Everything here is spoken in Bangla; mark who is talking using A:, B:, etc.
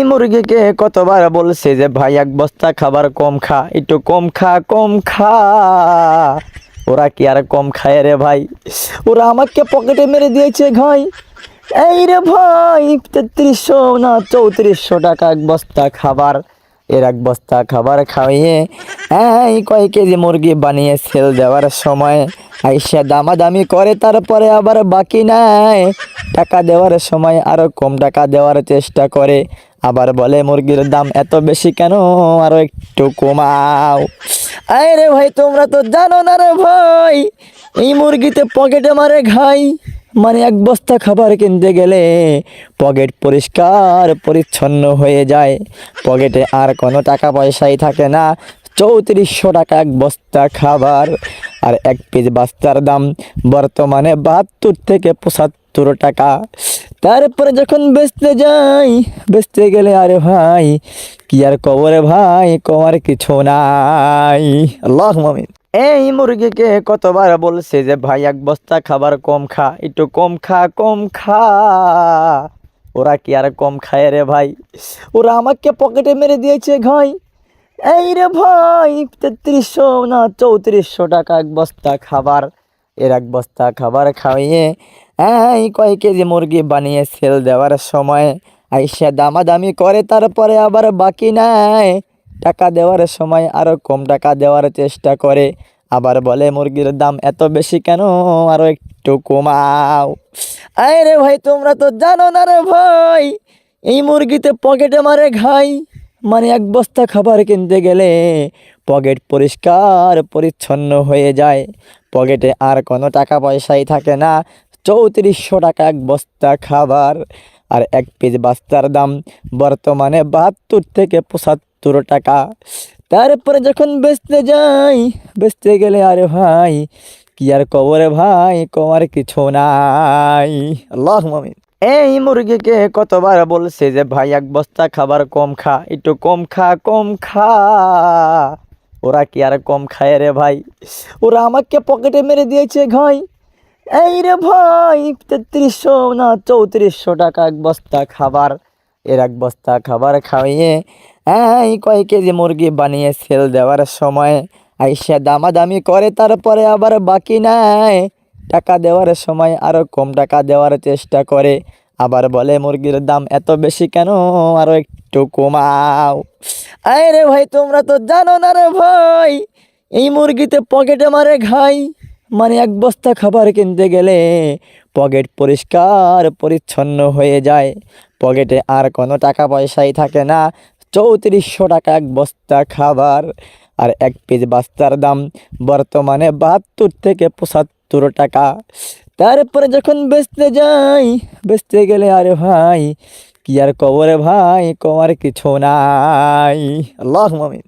A: মুরগিকে কতবার বলছে যে ভাই এক বস্তা খাবার কম খা, একটু কম খা কম খা। ওরা কি আর কম খায় রে ভাই, ওরা আমাকে পকেটে মেরে দিয়েছে ঘাই। এই রে ভাই 3300 না 3400 টাকা এক বস্তা খাবার। এর এক বস্তা খাবার খাইয়ে এই কয় কেজি মুরগি বানিয়ে সেল দেওয়ার সময় আইসা দামাদামি করে, তারপরে আবার বাকি নাই টাকা দেওয়ার সময় আরো কম টাকা দেওয়ার চেষ্টা করে। আবার বলে মুরগির দাম এত বেশি কেন, আরো একটু কমাও। আরে ভাই তোমরা তো জানো না রে ভাই, এই মুরগিতে পকেটে মারে ঘাই। মানে এক বস্তা খাবার কিনতে গেলে পকেট পরিষ্কার পরিচ্ছন্ন হয়ে যায়, পকেটে আর কোনো টাকা পয়সাই থাকে না। 3400 টাকা এক বস্তা খাবার, আর এক পিস বস্তার দাম বর্তমানে 72 থেকে 75 টাকা। তারপরে যখন বেচতে গেলে আরে ভাই কি আর কবরে ভাই, কমার কিছু নাই। আল্লাহ মামিন। এই মুরগিকে কতবার বলছে যে ভাই এক বস্তা খাবার কম খা, একটু কম খা কম খা। ওরা কি আর কম খায় রে ভাই, ওরা আমাকে পকেটে মেরে দিয়েছে ঘাই। এই রে ভাই 3300 না 3400 টাকা এক বস্তা খাবার। এর এক বস্তা খাবার খাইয়ে এই কয় কেজি মুরগি বানিয়ে সেল দেওয়ার সময় আইসা দামাদামি করে, তারপরে আবার বাকি নাই টাকা দেওয়ার সময় আরো কম টাকা দেওয়ার চেষ্টা করে। আবার বলে মুরগির দাম এত বেশি কেন, আরো একটু কমাও। আরে ভাই তোমরা তো জানো না রে ভাই, এই মুরগিতে পকেটে মারে ঘাই। মানে এক বস্তা খাবার কিনতে গেলে পকেট পরিষ্কার পরিচ্ছন্ন হয়ে যায়, পকেটে আর কোনো টাকা পয়সাই থাকে না। 3400 টাকা এক বস্তা খাবার, আর এক পিস বস্তার দাম বর্তমানে 72 থেকে 75 টাকা। তারপরে যখন বেচতে গেলে আরে ভাই কি আর কবরে ভাই, কমার কিছু নাই। আল্লাহ মামিন। এই মুরগিকে কতবার বলছে যে ভাই এক বস্তা খাবার কম খা, একটু কম খা কম খা। ওরা কি আর কম খায় রে ভাই, ওরা আমাকে পকেটে মেরে দিয়েছে ঘাই। এই রে ভাই 3300 না 3400 টাকা এক বস্তা খাবার। এর এক বস্তা খাবার খাইয়ে এই কয় কেজি মুরগি বানিয়ে সেল দেওয়ার সময় আইসা দামাদামি করে, তারপরে আবার বাকি নাই টাকা দেওয়ার সময় আরো কম টাকা দেওয়ার চেষ্টা করে। আবার বলে মুরগির দাম এত বেশি কেন, আরো একটু কমাও। আরে ভাই তোমরা তো জানো না রে ভাই, এই মুরগিতে পকেটে মারে ঘাই। মানে এক বস্তা খাবার কিনতে গেলে পকেট পরিষ্কার পরিচ্ছন্ন হয়ে যায়, পকেটে আর কোনো টাকা পয়সাই থাকে না। 3400 টাকা এক বস্তা খাবার, আর এক পিস বস্তার দাম বর্তমানে 72 থেকে 75 টাকা। তারপরে যখন বেচতে গেলে আরে ভাই কি আর কবরে ভাই, কমার কিছু নাই। আল্লাহ মামিন।